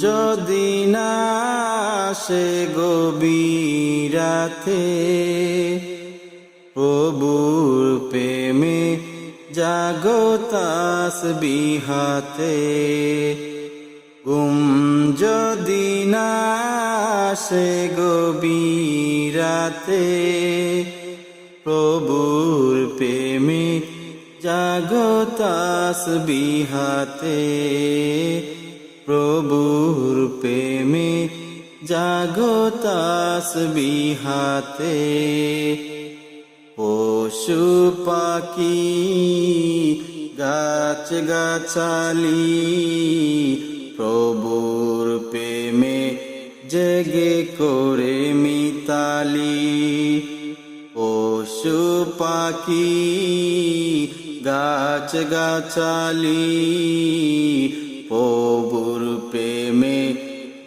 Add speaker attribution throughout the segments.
Speaker 1: যদি না আসে গভীর রাতে, প্রভুর প্রেমে জাগো তাসবিহাতে। ঘুম যদি না আসে গভীর রাতে, প্রভুর প্রেমে জাগো তাসবিহাতে। প্রভুর প্রেমে জাগো তাসবিহাতে। পশু পাখি গাছ গাছালি, প্রভুর প্রেমে জেগে করে মিতালি। পশু পাখি গাছ গাছালি, প্রভুর প্রেমে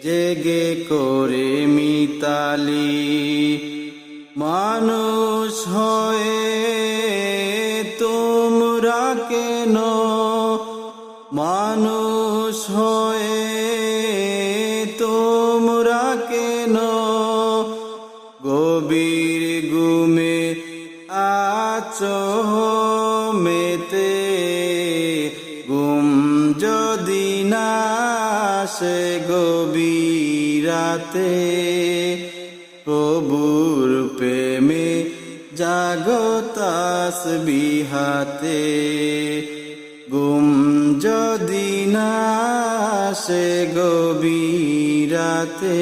Speaker 1: জেগে করে মিতালি। মানুষ হয়ে তোমরা কেন, মানুষ হয়ে তোমরা কেন গভীর ঘুমে আছো মেতে। ঘুম যদি না আসে গভীর রাতে, প্রভুর প্রেমে জাগো তাসবিহাতে। ঘুম যদি না আসে গভীর রাতে,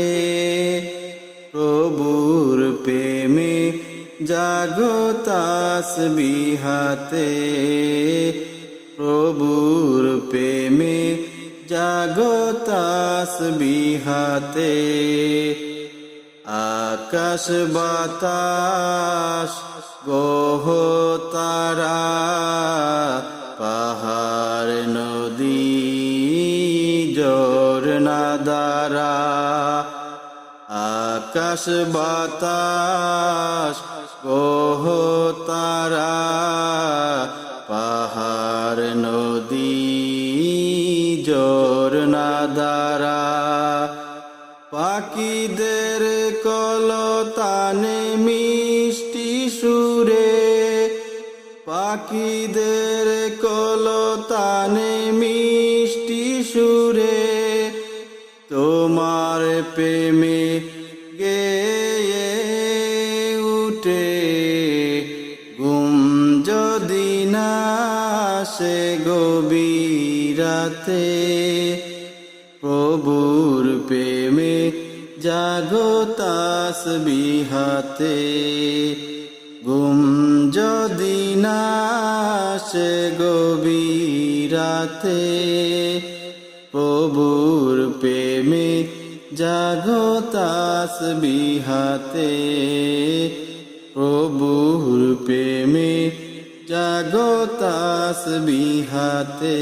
Speaker 1: প্রভুর প্রেমে জাগো তাসবিহাতে। প্রভুর প্রেমে জাগো তাসবিহাতে। আকাশ বাতাস গ্রহ তারা, পাহাড় নদী ঝরনা দ্বারা। আকাশ বাতাস গ্রহ তারা, পাহাড় নদী ঝরনা দ্বারা। পাখিদের কলতানে মিষ্টি সুরে, পাখিদের কলতানে মিষ্টি সুরে, তোমার প্রেমে গেয়ে উঠে। ঘুম যদি না আসে গভীর রাতে, প্রভুর প্রেমে জাগো তাসবিহাতে। ঘুম যদি না আসে গভীর রাতে, প্রভুর প্রেমে জাগো তাসবিহাতে। প্রভুর প্রেমে জাগো তাসবিহাতে।